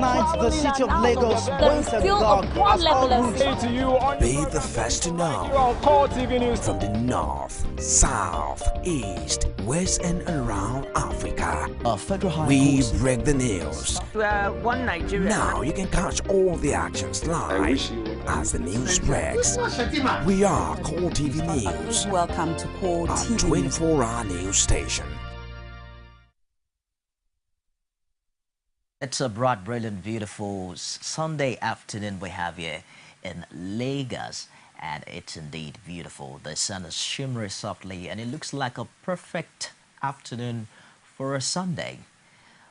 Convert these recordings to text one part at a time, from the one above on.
night, the city of Lagos went agog as all routes. Be the first to know. From the north, south, east, west, and around Africa, we break the news. One Nigeria. Now you can catch all the actions live as the news breaks. We are CORETV News. Welcome to CORETV, a 24-hour news station. It's a bright, brilliant, beautiful Sunday afternoon we have here in Lagos, and it's indeed beautiful. The sun is shimmering softly, and it looks like a perfect afternoon for a Sunday.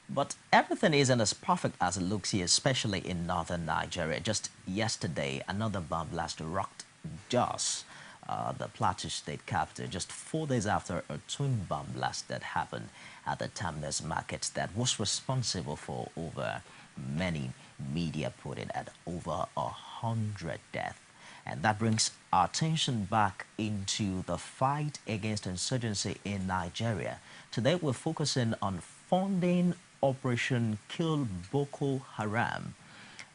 But everything isn't as perfect as it looks here, especially in northern Nigeria. Just yesterday, another bomb blast rocked Jos, the Plateau State capital, just 4 days after a twin bomb blast that happened at the Terminus market that was responsible for over many media putting at over 100 deaths. And that brings our attention back into the fight against insurgency in Nigeria. Today we're focusing on funding Operation Kill Boko Haram.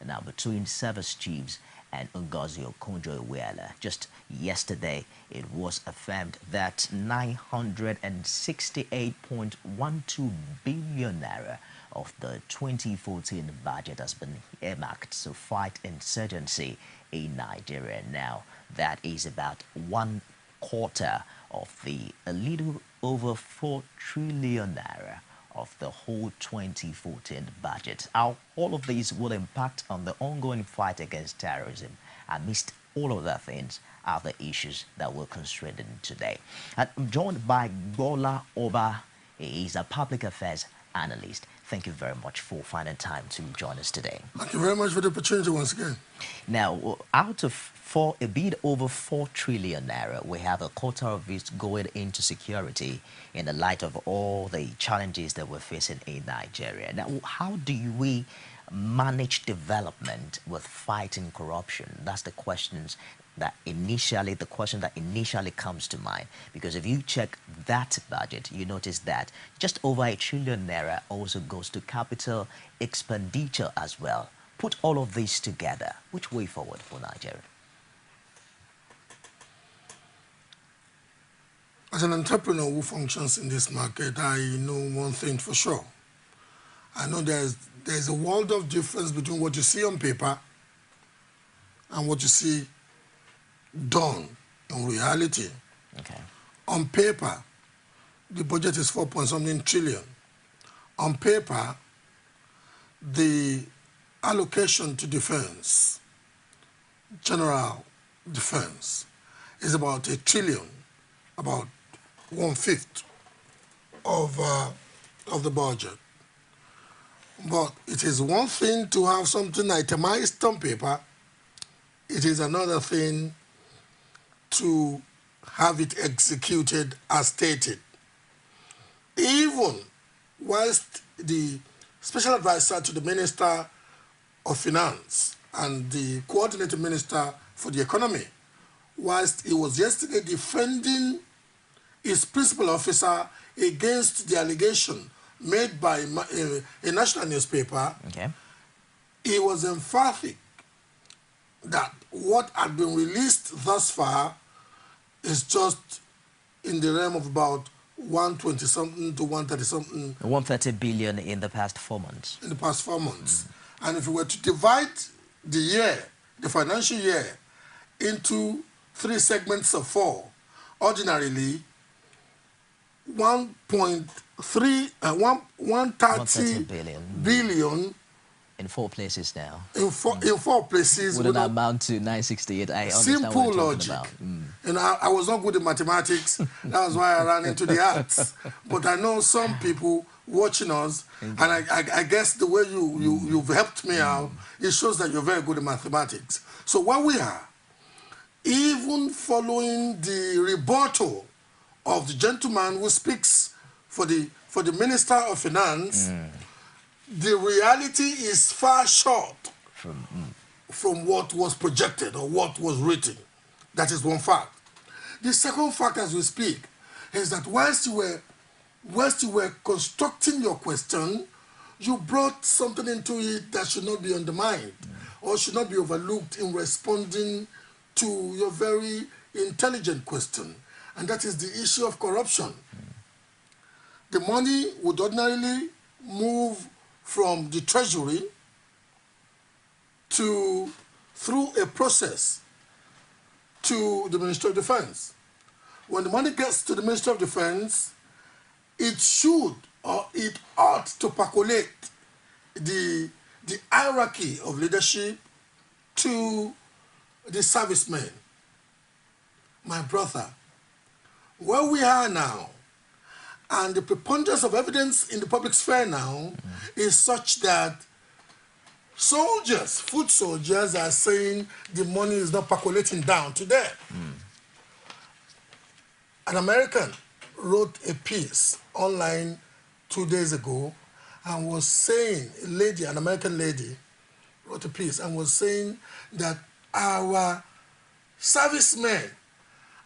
Now, between service chiefs and Ngozi Okonjo-Iweala. Just yesterday, it was affirmed that 968.12 billion naira of the 2014 budget has been earmarked to fight insurgency in Nigeria. Now, that is about 1/4 of the a little over 4 trillion naira of the whole 2014 budget. How all of these will impact on the ongoing fight against terrorism. Amidst all of that things are the issues that we're concentrating today. And I'm joined by Gbola Oba. He is a public affairs analyst. Thank you very much for finding time to join us today. Thank you very much for the opportunity once again. Now, out of a bit over 4 trillion naira, we have a quarter of it going into security in the light of all the challenges that we're facing in Nigeria. Now, how do we manage development with fighting corruption? That's the question that initially comes to mind, because if you check that budget, you notice that just over 1 trillion naira also goes to capital expenditure as well. Put all of this together, which way forward for Nigeria? As an entrepreneur who functions in this market, I know one thing for sure. I know there's a world of difference between what you see on paper and what you see done in reality. Okay. On paper, the budget is 4.something trillion. On paper, the allocation to defense, general defense, is about 1 trillion, about 1/5 of the budget. But it is one thing to have something itemized on paper. It is another thing to have it executed as stated. Even whilst the special advisor to the Minister of Finance and the coordinating minister for the economy, whilst he was yesterday defending his principal officer against the allegation made by a national newspaper, okay, he was emphatic that what had been released thus far is just in the realm of about 120-something to 130-something. 130 billion in the past 4 months. In the past 4 months. And if we were to divide the year, the financial year, into 3 segments of 4, ordinarily, 130 billion in 4 places now. In four places would amount to 968. I understand simple what you're logic. About. You know, I was not good in mathematics. That was why I ran into the arts. But I know some people watching us, and I guess the way you've helped me out, it shows that you're very good in mathematics. So where we are, even following the rebuttal of the gentleman who speaks for the Minister of Finance, the reality is far short from what was projected or what was written. That is one fact. The second fact as we speak is that whilst you were constructing your question, you brought something into it that should not be undermined or should not be overlooked in responding to your very intelligent question, and that is the issue of corruption. The money would ordinarily move from the treasury through a process to the Ministry of Defense. When the money gets to the Ministry of Defense, it should or it ought to percolate the hierarchy of leadership to the servicemen. My brother, where we are now, and the preponderance of evidence in the public sphere now is such that soldiers, foot soldiers, are saying the money is not percolating down to them. An American wrote a piece online 2 days ago and was saying, an American lady wrote a piece and was saying that our servicemen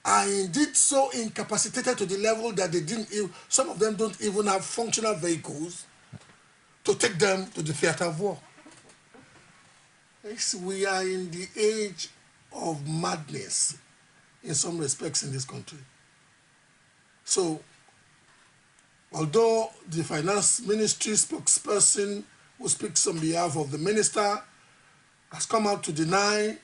are indeed so incapacitated to the level that some of them don't even have functional vehicles to take them to the theater of war. We are in the age of madness in some respects in this country. So, although the finance ministry spokesperson who speaks on behalf of the minister has come out to deny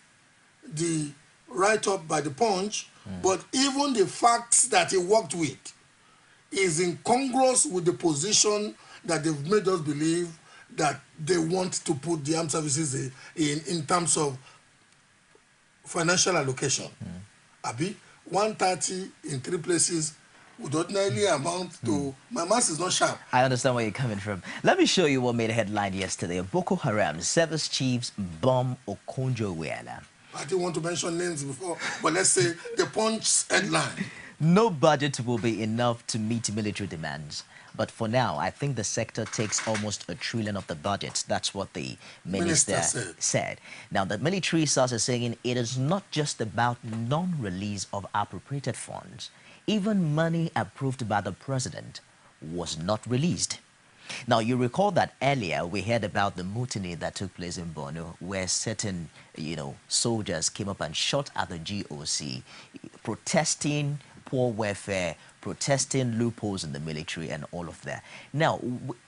the write-up by the Punch, but even the facts that he worked with is incongruous with the position that they've made us believe that they want to put the armed services in terms of financial allocation. Abi, 130 in 3 places would ordinarily amount to... My math is not sharp. I understand where you're coming from. Let me show you what made a headline yesterday. Boko Haram service chiefs bomb Okonjo-Iweala. I didn't want to mention names before, but let's say the Punch headline. No budget will be enough to meet military demands. But for now, I think the sector takes almost $1 trillion of the budget. That's what the minister said. Now, the military source is saying it is not just about non-release of appropriated funds. Even money approved by the president was not released. Now, you recall that earlier we heard about the mutiny that took place in Borno, where certain, soldiers came up and shot at the GOC, protesting poor welfare, protesting loopholes in the military and all of that. Now,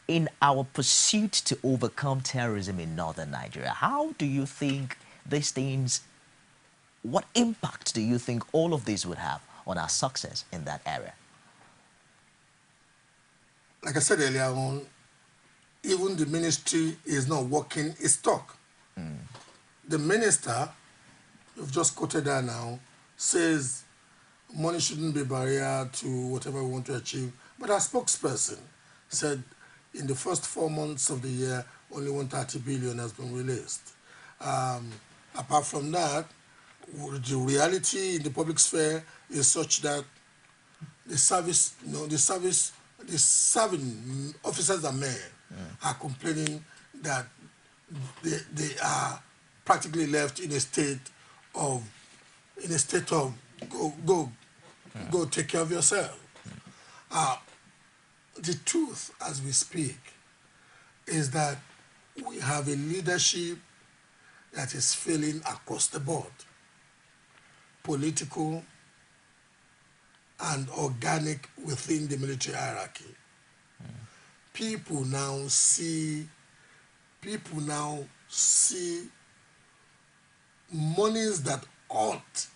in our pursuit to overcome terrorism in northern Nigeria, how do you think these things, what impact do you think all of this would have on our success in that area? Like I said earlier on, even the ministry is not working its talk. The minister, you've just quoted her now, says money shouldn't be a barrier to whatever we want to achieve. But our spokesperson said in the first 4 months of the year, only 130 billion has been released. Apart from that, the reality in the public sphere is such that the serving officers and men are complaining that they are practically left in a state of go take care of yourself. The truth as we speak is that we have a leadership that is failing across the board, political and organic within the military hierarchy. People now see monies that ought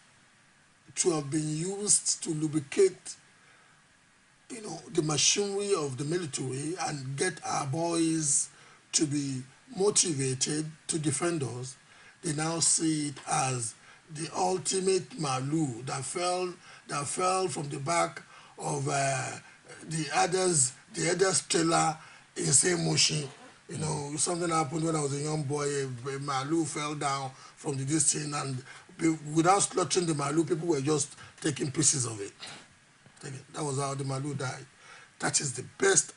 to have been used to lubricate, the machinery of the military and get our boys to be motivated to defend us. They now see it as the ultimate malu that fell from the back of the other's trailer in the same motion. Something happened when I was a young boy. A malu fell down from the distance, and without slaughtering the malu, people were just taking pieces of it. That was how the malu died. That is the best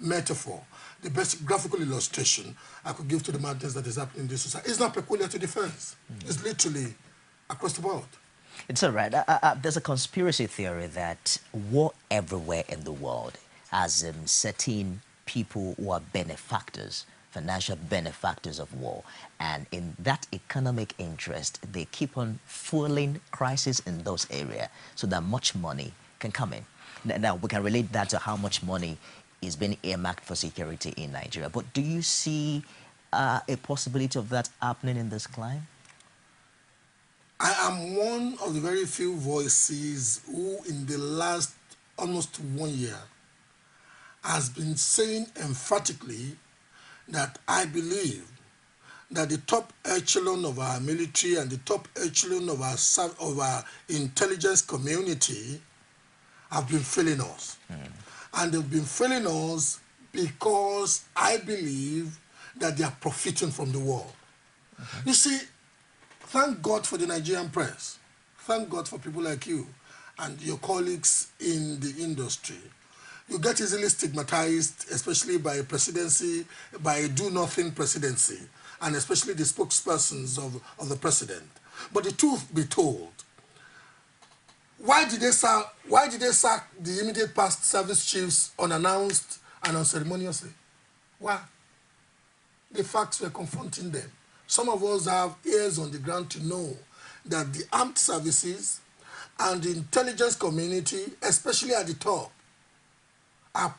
metaphor, the best graphical illustration I could give to the madness that is happening in this society. It's not peculiar to defense. It's literally across the board. It's all right. There's a conspiracy theory that war everywhere in the world has certain people who are benefactors, financial benefactors of war. And in that economic interest, they keep on fueling crisis in those areas so that much money can come in. Now, we can relate that to how much money is being earmarked for security in Nigeria. But do you see a possibility of that happening in this climate? I am one of the very few voices who in the last almost 1 year has been saying emphatically that I believe that the top echelon of our military and the top echelon of our intelligence community have been failing us. And they've been failing us because I believe that they are profiting from the war. You see, thank God for the Nigerian press. Thank God for people like you and your colleagues in the industry. You get easily stigmatized, especially by a presidency, by a do-nothing presidency, and especially the spokespersons of the president. But the truth be told, why did they sack the immediate past service chiefs unannounced and unceremoniously? Why? The facts were confronting them. Some of us have ears on the ground to know that the armed services and the intelligence community, especially at the top, are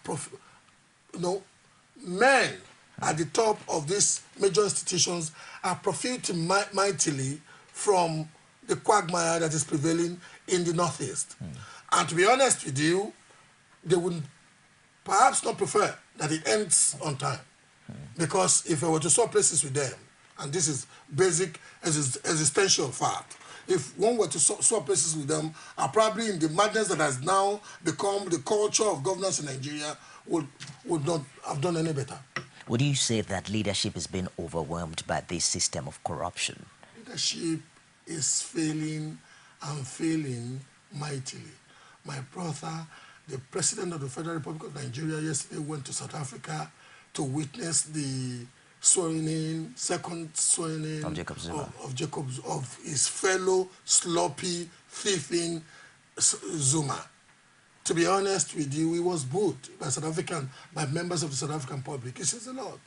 men at the top of these major institutions are profiting mightily from the quagmire that is prevailing in the Northeast. And to be honest with you, they would perhaps not prefer that it ends on time. Because if I were to swap places with them, and this is basic existential fact, if one were to swap places with them, are probably in the madness that has now become the culture of governance in Nigeria, would not have done any better. Would you say that leadership is being overwhelmed by this system of corruption? Leadership is failing and failing mightily. My brother, the President of the Federal Republic of Nigeria, yesterday went to South Africa to witness the second swearing in of his fellow sloppy, thieving Zuma. To be honest with you, he was booed by members of the South African public. He says a lot.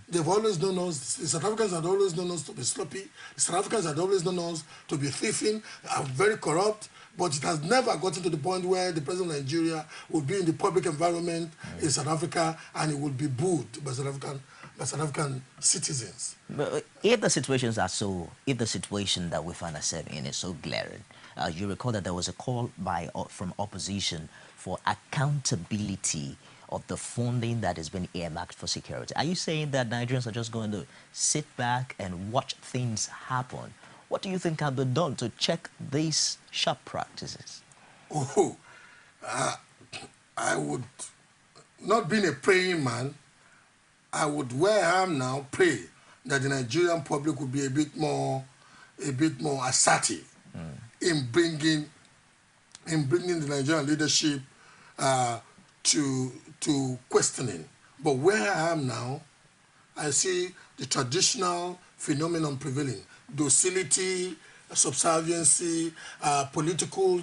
They've always known us, the South Africans had always known us to be sloppy, the South Africans had always known us to be thieving, very corrupt, but it has never gotten to the point where the President of Nigeria would be in the public environment in South Africa and he would be booed by South African citizens. But if the situation that we find ourselves in is so glaring, you recall that there was a call from opposition for accountability of the funding that has been earmarked for security. Are you saying that Nigerians are just going to sit back and watch things happen? What do you think can be done to check these sharp practices? I would, not being a praying man, I would, where I am now, pray that the Nigerian public would be a bit more assertive in bringing the Nigerian leadership to questioning. But where I am now, I see the traditional phenomenon prevailing: docility, subserviency, political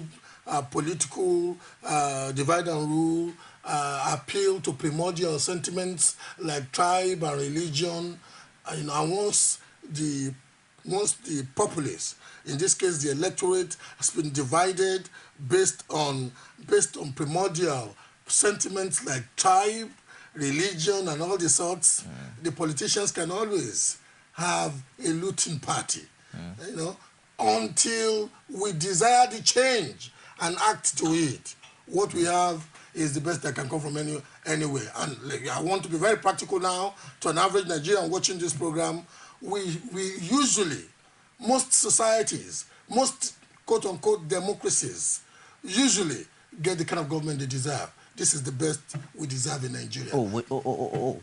divide and rule, appeal to primordial sentiments like tribe and religion. And once the populace, in this case the electorate, has been divided based on primordial sentiments like tribe, religion, and all the sorts, the politicians can always have a looting party, until we desire the change and act to it. What we have is the best that can come from anywhere. And I want to be very practical now to an average Nigerian watching this program. We usually, most societies, most quote-unquote democracies, usually get the kind of government they deserve. This is the best we deserve in Nigeria.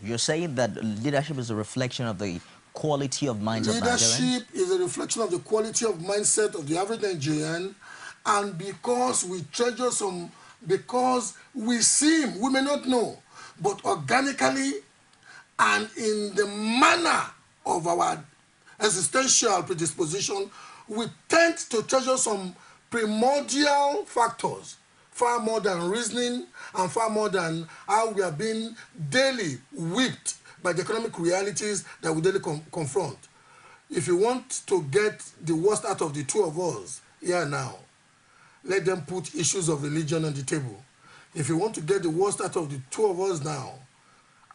You're saying that leadership is a reflection of the quality of minds of Nigerians? Leadership is a reflection of the quality of mindset of the average Nigerian, and because we treasure because we may not know, but organically and in the manner of our existential predisposition, we tend to treasure some primordial factors far more than reasoning, and far more than how we are being daily whipped by the economic realities that we daily confront. If you want to get the worst out of the two of us here now, let them put issues of religion on the table. If you want to get the worst out of the two of us now,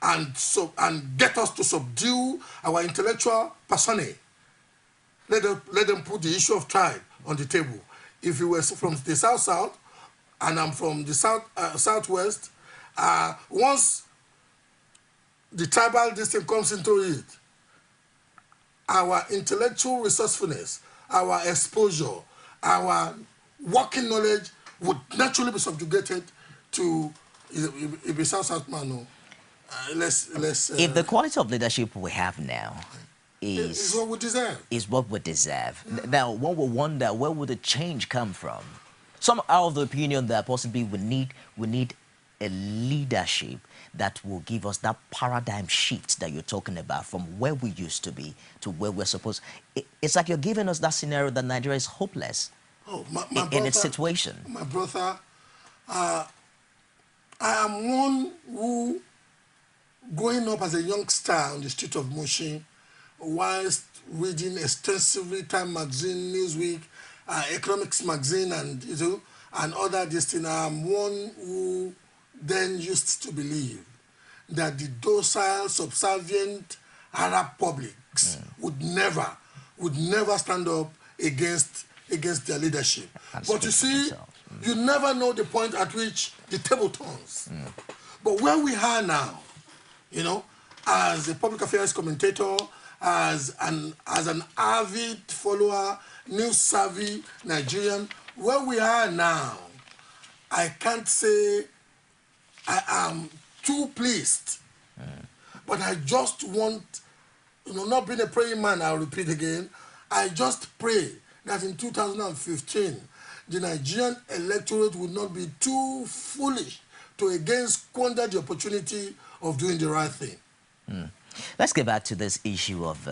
and get us to subdue our intellectual personae, let them put the issue of tribe on the table. If you were from the south and I'm from the southwest, once the tribal distinct comes into it, our intellectual resourcefulness, our exposure, our working knowledge would naturally be subjugated to if South man. If the quality of leadership we have now is what we deserve. Is what we deserve. Now, one will wonder, where would the change come from? Some are of the opinion that possibly we need a leadership that will give us that paradigm shift that you're talking about, from where we used to be to where we're supposed. It's like you're giving us that scenario that Nigeria is hopeless in its situation. My brother, I am one who, growing up as a youngster on the street of Mushin, whilst reading extensively Time magazine, Newsweek, Economics magazine, and other this thing, I'm one who then used to believe that the docile, subservient Arab publics would never stand up against their leadership. But you see, you never know the point at which the table turns. But where we are now, you know, as a public affairs commentator, as an avid follower, news-savvy Nigerian, where we are now, I can't say I am too pleased. But I just want, you know, not being a praying man, I'll repeat again, I just pray that in 2015, the Nigerian electorate would not be too foolish to again squander the opportunity of doing the right thing. Let's get back to this issue of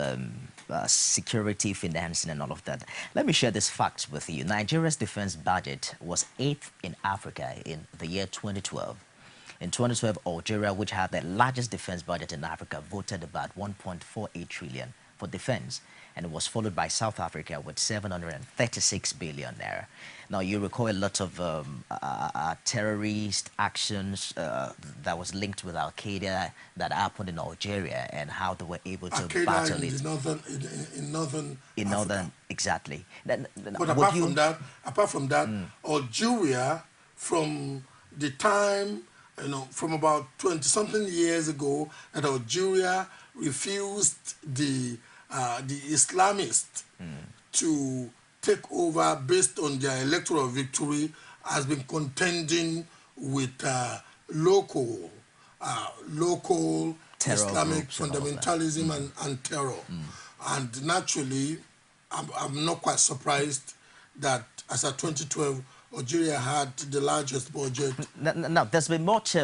security, financing, and all of that. Let me share this fact with you. Nigeria's defense budget was 8th in Africa in the year 2012. In 2012, Algeria, which had the largest defense budget in Africa, voted about 1.48 trillion for defense, and it was followed by South Africa with 736 billion naira. Now, you recall a lot of terrorist actions that was linked with Al-Qaeda that happened in Algeria, and how they were able to battle it. In northern Africa. Exactly. But apart from that, Algeria, from the time, you know, from about 20-something years ago, that Algeria refused the Islamists to take over based on their electoral victory, has been contending with local Islamic fundamentalism and terror. And naturally, I'm not quite surprised that as at 2012, Algeria had the largest budget. Now, there's been much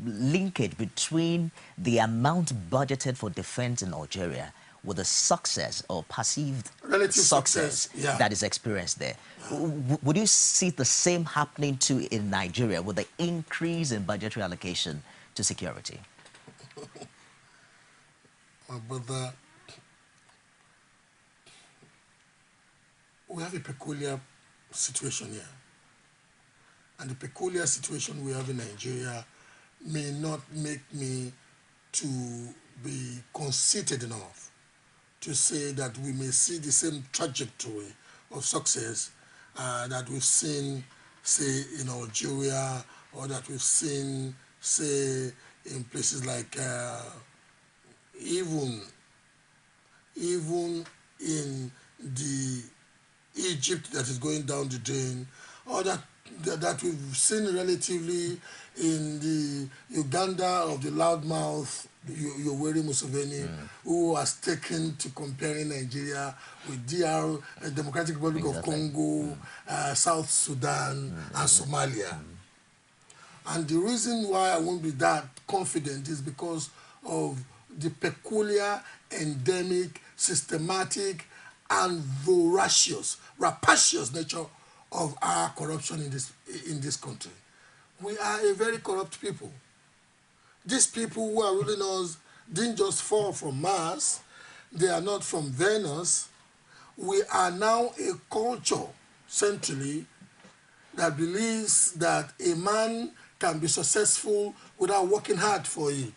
linkage between the amount budgeted for defense in Algeria with the success or perceived relative success yeah, that is experienced there. Would you see the same happening too in Nigeria with the increase in budgetary allocation to security? My brother, we have a peculiar situation here. And the peculiar situation we have in Nigeria may not make me to be conceited enough to say that we may see the same trajectory of success that we've seen, say, in Algeria, or that we've seen, say, in places like even in the Egypt that is going down the drain, or that we've seen relatively in the Uganda of the loudmouth Yoweri Museveni, who has taken to comparing Nigeria with DR, Democratic Republic of Congo, South Sudan, and Somalia. And the reason why I won't be that confident is because of the peculiar, endemic, systematic, and voracious, rapacious nature of our corruption in this country. we are a very corrupt people. These people who are ruling us didn't just fall from Mars. They are not from Venus. We are now a culture, essentially, that believes that a man can be successful without working hard for it.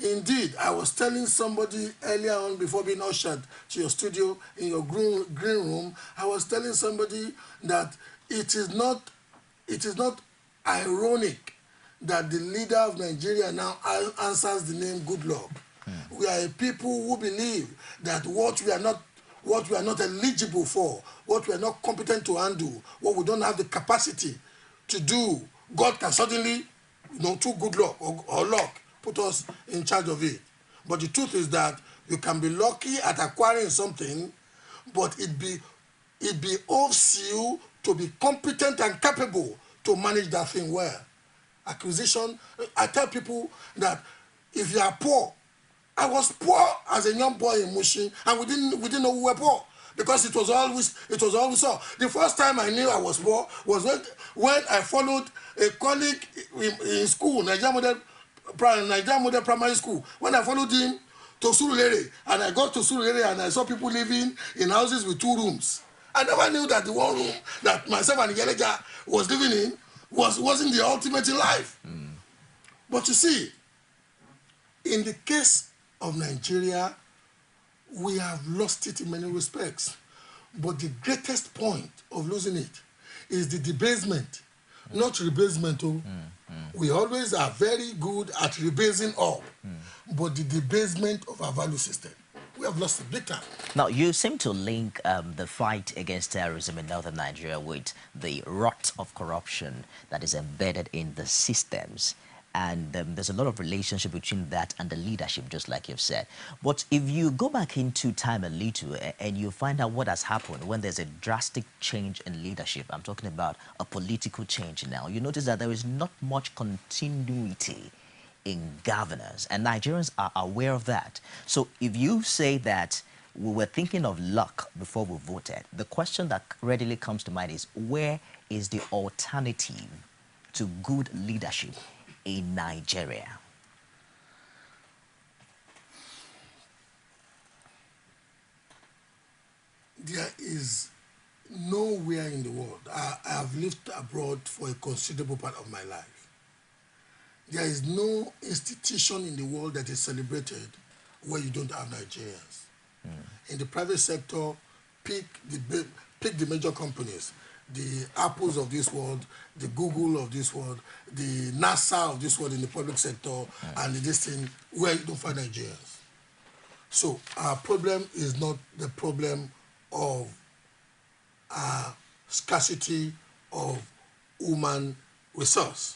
Indeed, I was telling somebody earlier on before being ushered to your studio in your green room, I was telling somebody that it is not ironic that the leader of Nigeria now answers the name Good Luck. We are a people who believe that what we are not eligible for, what we are not competent to handle, what we don't have the capacity to do, God can suddenly, through good luck or luck, put us in charge of it. But the truth is that you can be lucky at acquiring something, but it behoves you to be competent and capable to manage that thing well. Acquisition, I tell people that if you are poor, I was poor as a young boy in Mushin, and we didn't know we were poor because it was always so. The first time I knew I was poor was when I followed a colleague in school, Nigeria Model Primary School. When I followed him to Surulere, and I got to Surulere and I saw people living in houses with 2 rooms. I never knew that the 1 room that myself and Yeleja was living in wasn't the ultimate in life. But you see, in the case of Nigeria, we have lost it in many respects. But the greatest point of losing it is the debasement, not rebasement. We always are very good at rebasing up, but the debasement of our value system, we have lost it big time. Now, you seem to link the fight against terrorism in northern Nigeria with the rot of corruption that is embedded in the systems. And there's a lot of relationship between that and the leadership, just like you've said. But if you go back into time a little and you find out what has happened when there's a drastic change in leadership, I'm talking about a political change now, you notice that there is not much continuity in governance, and Nigerians are aware of that. So if you say that we were thinking of luck before we voted, the question that readily comes to mind is, where is the alternative to good leadership in Nigeria? There is nowhere in the world. I have lived abroad for a considerable part of my life. There is no institution in the world that is celebrated where you don't have Nigerians. In the private sector, pick the major companies, the Apples of this world, the Google of this world, the NASA of this world in the public sector, and this thing where you don't find Nigerians. So our problem is not the problem of scarcity of human resource.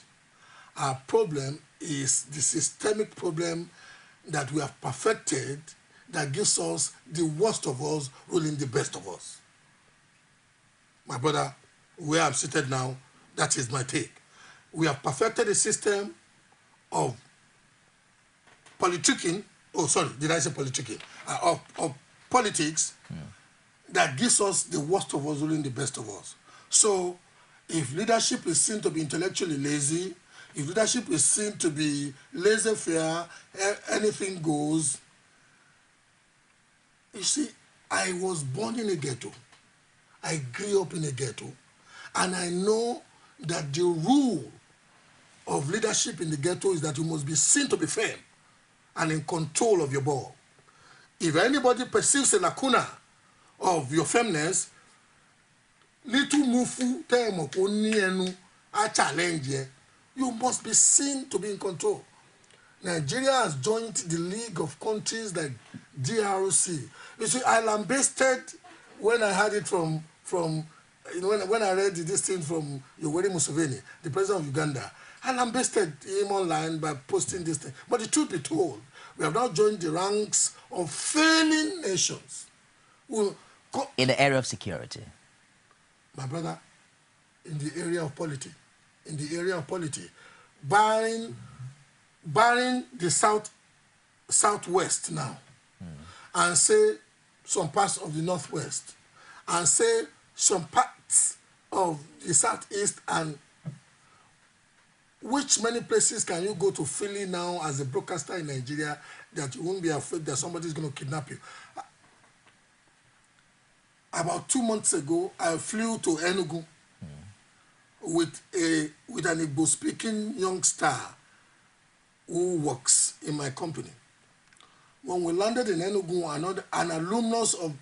Our problem is the systemic problem that we have perfected that gives us the worst of us ruling the best of us. My brother, where I'm seated now, that is my take. We have perfected a system of politicking, of politics that gives us the worst of us ruling the best of us. So if leadership is seen to be intellectually lazy, if leadership is seen to be laissez-faire, anything goes. You see, I was born in a ghetto. I grew up in a ghetto. And I know that the rule of leadership in the ghetto is that you must be seen to be firm and in control of your ball. If anybody perceives a lacuna of your firmness, little mufu temokonienu a challenge, you must be seen to be in control. Nigeria has joined the League of Countries like DRC. You see, I lambasted when I heard it from when I read this thing from Yoweri Museveni, the president of Uganda. I lambasted him online by posting this thing. But the truth be told, we have now joined the ranks of failing nations. In the area of security. My brother, in the area of politics, barring the southwest now, and say some parts of the northwest, and say some parts of the southeast, and which many places can you go to Philly now as a broadcaster in Nigeria that you won't be afraid that somebody's going to kidnap you? About 2 months ago, I flew to Enugu with an Igbo-speaking young star who works in my company. When we landed in Enugu, an alumnus of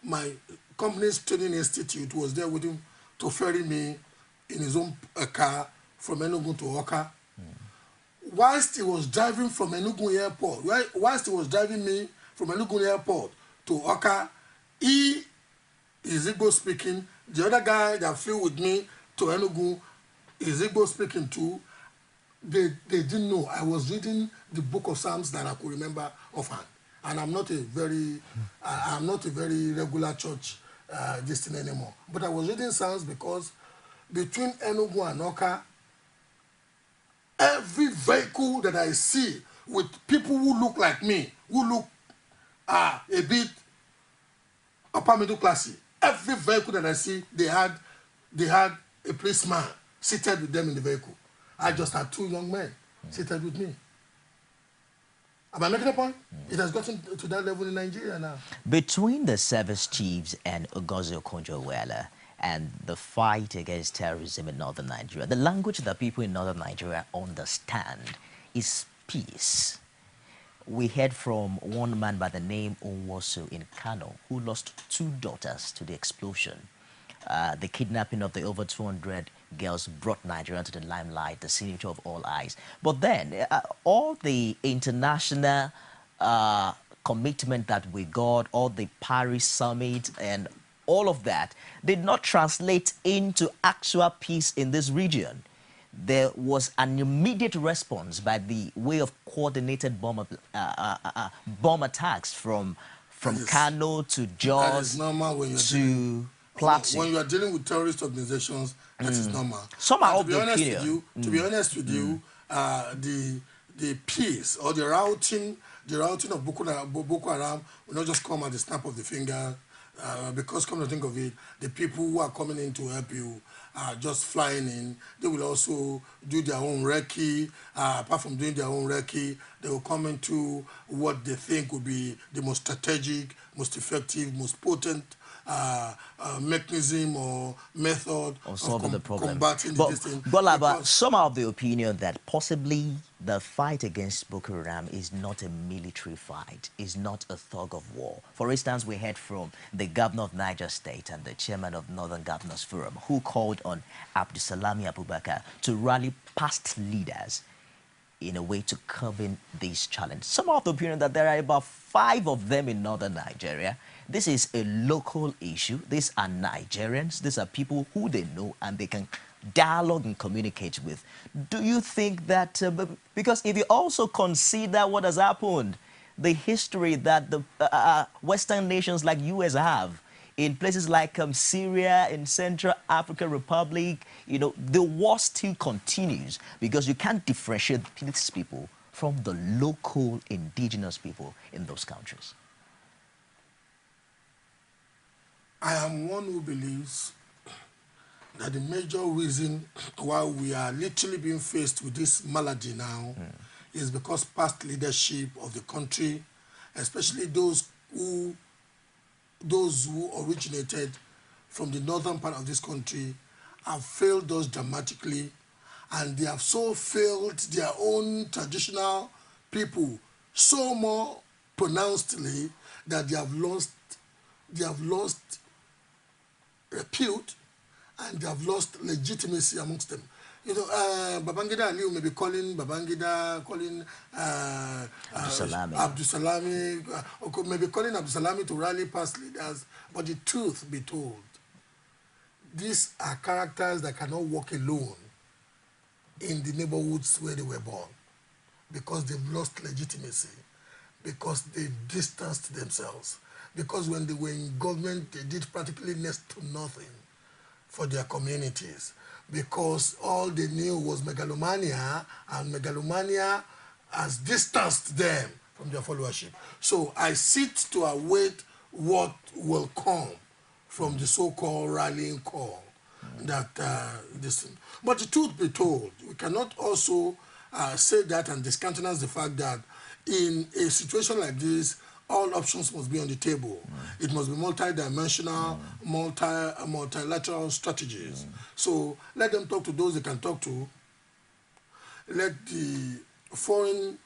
my company's training institute was there with him to ferry me in his own car from Enugu to Oka. Whilst he was driving from Enugu airport, whilst he was driving me from Enugu airport to Oka, he is Igbo speaking. The other guy that flew with me to Enugu is Igbo speaking too. They didn't know. I was reading the book of Psalms that I could remember offhand. And I'm not a very regular church this thing anymore. But I was reading Psalms because between Enugu and Oka, every vehicle that I see with people who look like me, who look a bit upper middle classy, every vehicle that I see, they had a policeman seated with them in the vehicle. I just had 2 young men seated with me. Am I making a point? It has gotten to that level in Nigeria now. Between the service chiefs and Ogozi Okonjo-Iweala and the fight against terrorism in northern Nigeria, the language that people in northern Nigeria understand is peace. We heard from one man by the name Onwosu in Kano who lost 2 daughters to the explosion. The kidnapping of the over 200 girls brought Nigeria to the limelight, the signature of all eyes. But then, all the international commitment that we got, all the Paris summit and all of that did not translate into actual peace in this region. There was an immediate response by the way of coordinated bomb attacks from Kano to Jos to Plateau. When you are dealing with terrorist organizations, that is normal. Some are of the opinion. To be honest with you, the peace or the routing of Boko Haram will not just come at the snap of the finger. Because come to think of it, the people who are coming in to help you are just flying in. They will also do their own recce. Apart from doing their own recce, they will come into what they think will be the most strategic, most effective, most potent mechanism or method of solving the problem. Combating this thing. But some are of the opinion that possibly the fight against Boko Haram is not a military fight, is not a thug of war. For instance, we heard from the governor of Niger State and the chairman of Northern Governors Forum, who called on Abdusalami Abubakar to rally past leaders in a way to curb this challenge. Some are of the opinion that there are about 5 of them in northern Nigeria. This is a local issue. These are Nigerians. These are people who they know and they can dialogue and communicate with. Do you think that, because if you also consider what has happened, the history that the Western nations like US have, in places like Syria, in Central African Republic, you know, the war still continues because you can't differentiate these people from the local indigenous people in those countries. I am one who believes that the major reason why we are literally being faced with this malady now is because past leadership of the country, especially those who originated from the northern part of this country, have failed us dramatically, and they have so failed their own traditional people so more pronouncedly that they have lost repute and they have lost legitimacy amongst them. You know, Babangida Aliyu may be calling Babangida, calling Abdusalami, maybe calling Abdusalami to rally past leaders, but the truth be told, these are characters that cannot walk alone in the neighborhoods where they were born because they've lost legitimacy, because they've distanced themselves, because when they were in government, they did practically next to nothing for their communities, because all they knew was megalomania, and megalomania has distanced them from their followership. So I sit to await what will come from the so-called rallying call. that this. But the truth be told, we cannot also say that and discountenance the fact that in a situation like this, all options must be on the table. It must be multi-dimensional, multilateral strategies. So let them talk to those they can talk to. Let the foreign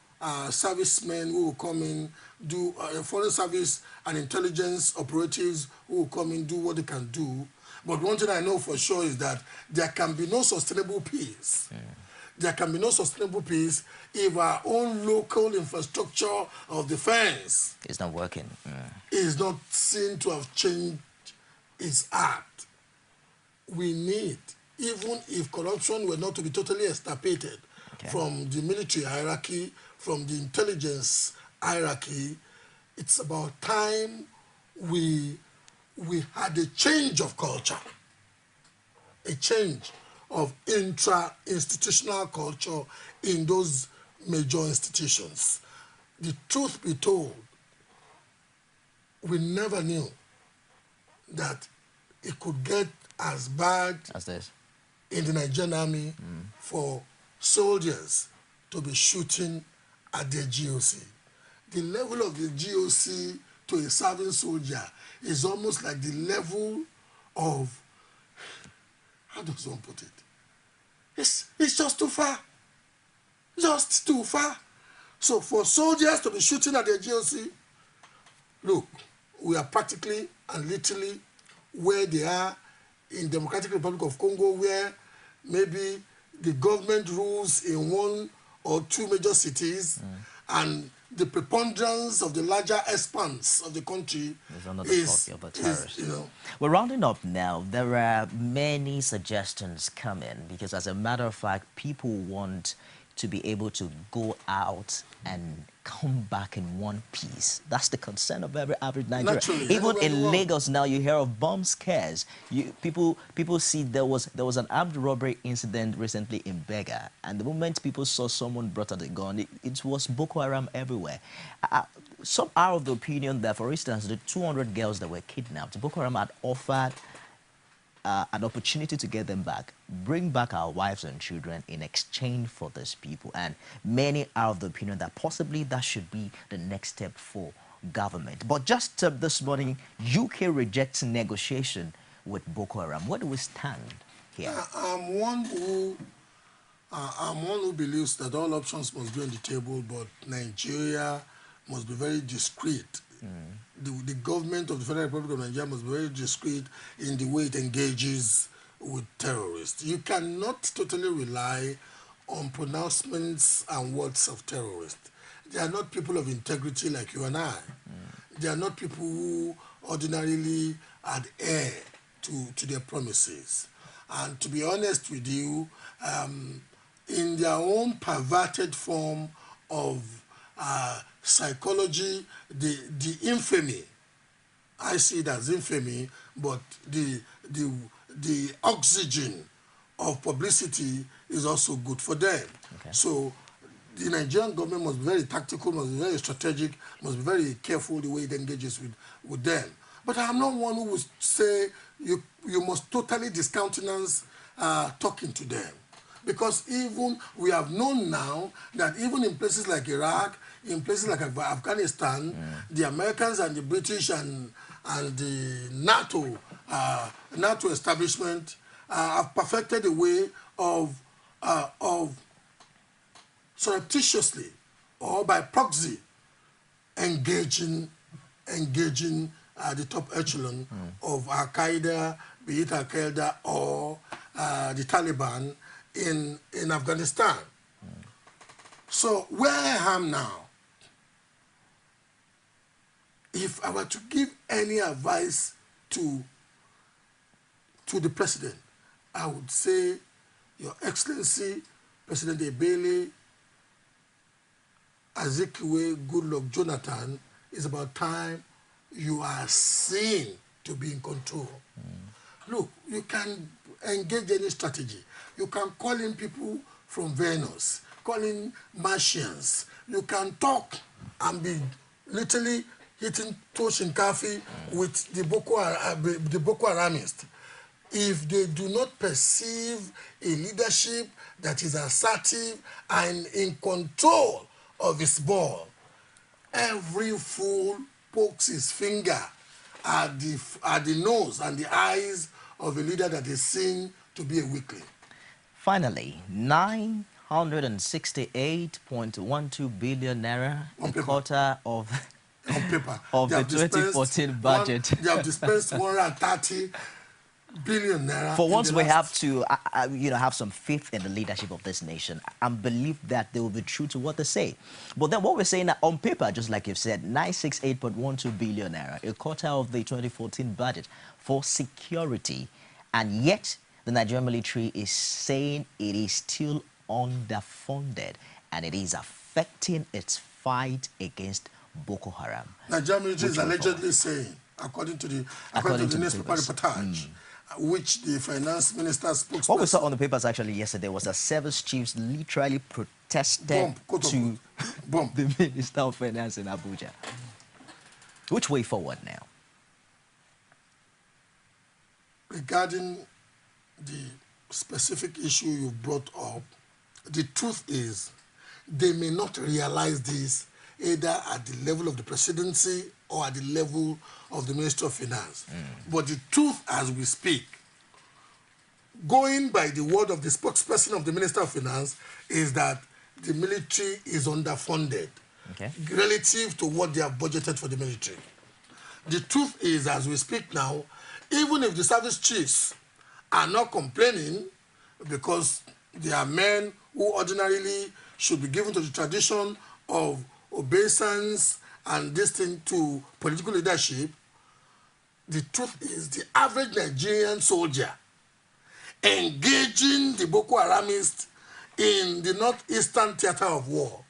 servicemen who will come in do, foreign service and intelligence operatives who will come in do what they can do. But one thing I know for sure is that there can be no sustainable peace. There can be no sustainable peace if our own local infrastructure of defense It's not working. is not seen to have changed its act. We need, even if corruption were not to be totally extirpated from the military hierarchy, from the intelligence hierarchy, it's about time we had a change of culture, a change of intra-institutional culture in those major institutions. The truth be told, we never knew that it could get as bad As this. in the Nigerian army for soldiers to be shooting at their GOC. The level of the GOC to a serving soldier is almost like the level of, how does one put it? It's just too far. Just too far. So for soldiers to be shooting at their GOC, look, we are practically and literally where they are in Democratic Republic of Congo, where maybe the government rules in one or two major cities, and the preponderance of the larger expanse of the country is of the terrorists. you know. We're rounding up now. There are many suggestions coming because, as a matter of fact, people want to be able to go out and come back in one piece. That's the concern of every average Nigerian. Naturally, even in Lagos now, you hear of bomb scares. People see there was an armed robbery incident recently in Bega, and the moment people saw someone brought out a gun, it was Boko Haram everywhere. Some are of the opinion that, for instance, the 200 girls that were kidnapped, Boko Haram had offered an opportunity to get them back, bring back our wives and children in exchange for these people. And many are of the opinion that possibly that should be the next step for government. But just this morning, UK rejects negotiation with Boko Haram. Where do we stand here? I'm one who believes that all options must be on the table, but Nigeria must be very discreet. The government of the Federal Republic of Nigeria must be very discreet in the way it engages with terrorists. You cannot totally rely on pronouncements and words of terrorists. They are not people of integrity like you and I. They are not people who ordinarily adhere to their promises. And to be honest with you, in their own perverted form of psychology, the infamy, I see it as infamy, but the oxygen of publicity is also good for them. So the Nigerian government must be very tactical, must be very strategic, must be very careful the way it engages with them. But I'm not one who would say you must totally discountenance talking to them. Because even we have known now that even in places like Iraq, in places like Afghanistan, the Americans and the British and the NATO establishment have perfected a way of surreptitiously or by proxy engaging the top echelon of Al-Qaeda, be it Al-Qaeda or the Taliban in Afghanistan. So where I am now, if I were to give any advice to the president, I would say, Your Excellency, President Ebele, Azikiwe, Goodluck, Jonathan, it's about time you are seen to be in control. Look, you can engage any strategy. You can call in people from Venus, call in Martians. You can talk and be literally hitting Toshin Kafi with the Boko Haramists. if they do not perceive a leadership that is assertive and in control of its ball, every fool pokes his finger at the nose and the eyes of a leader that is seen to be a weakling. Finally, 968.12 billion naira, a quarter of on paper of the 2014 budget. They have dispensed 130 billion naira. For once, we have to, have some faith in the leadership of this nation and believe that they will be true to what they say. But then what we're saying on paper, just like you've said, 968.12 billion naira, a quarter of the 2014 budget for security, and yet the Nigerian military is saying it is still underfunded and it is affecting its fight against Boko Haram. Nigerian military is allegedly saying, according to the newspaper reportage, which the finance minister spokesperson... What we saw on the papers actually yesterday was that service chiefs literally protested to the Minister of Finance in Abuja. Which way forward now? Regarding the specific issue you brought up, the truth is they may not realize this either at the level of the presidency or at the level of the Ministry of Finance. But the truth as we speak, going by the word of the spokesperson of the Minister of Finance, is that the military is underfunded relative to what they have budgeted for the military. The truth is, as we speak now, even if the service chiefs are not complaining because they are men who ordinarily should be given to the tradition of obeisance and this thing to political leadership, the truth is the average Nigerian soldier engaging the Boko Haramists in the northeastern theater of war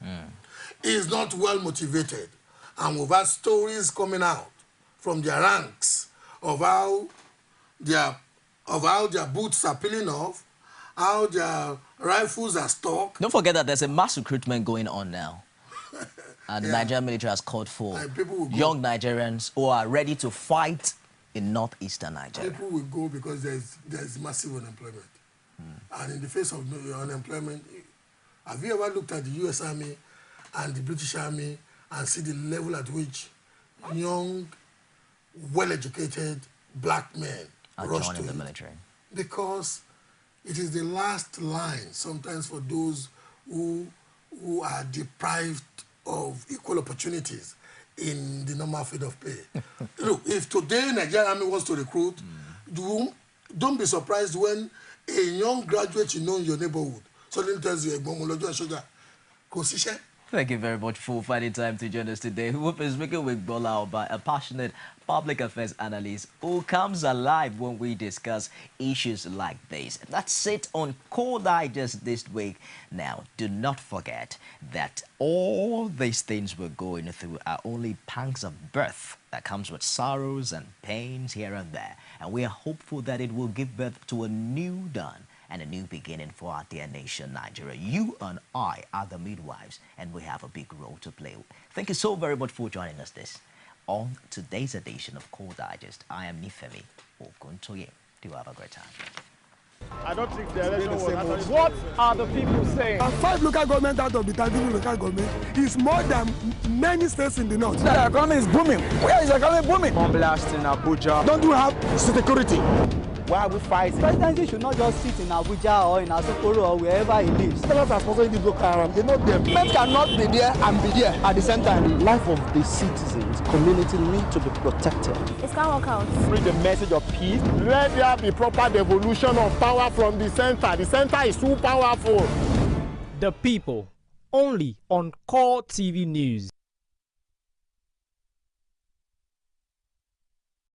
is not well motivated. And we've had stories coming out from their ranks of how their boots are peeling off, how their rifles are stocked. Don't forget that there's a mass recruitment going on now. And the Nigerian military has called for young Nigerians who are ready to fight in northeastern Nigeria. People will go because there's massive unemployment. And in the face of unemployment, have you ever looked at the U.S. Army and the British Army and see the level at which young, well-educated black men are rush joining to the military? Because it is the last line sometimes for those who are deprived of equal opportunities in the normal field of play. Look, if today Nigerian Army wants to recruit, don't be surprised when a young graduate you know in your neighborhood suddenly tells you, Thank you very much for finding time to join us today. We've been speaking with Gbola Oba, a passionate public affairs analyst who comes alive when we discuss issues like this. That's it on Core Digest this week. Now, do not forget that all these things we're going through are only pangs of birth that comes with sorrows and pains here and there. And we are hopeful that it will give birth to a new dawn and a new beginning for our dear nation, Nigeria. You and I are the midwives, and we have a big role to play. Thank you so very much for joining us on today's edition of Core Digest. I am Nifemi Oguntoye. Do have a great time. I don't think the election was actually... What are the people saying? 5 local government out of the 13 local government is more than many states in the north. The economy is booming. Where is the economy booming? Bomb blast in Abuja. Don't you have security? Why are we fighting? Presidency should not just sit in Abuja or in Asokoro or wherever he lives. The are sponsoring the Boko Haram. They know them. Men cannot be there and be there at the same time. The life of the citizens, community need to be protected. It can't work out. Bring the message of peace. Let there be proper devolution of power from the center. The center is too powerful. The People, only on CORETV News.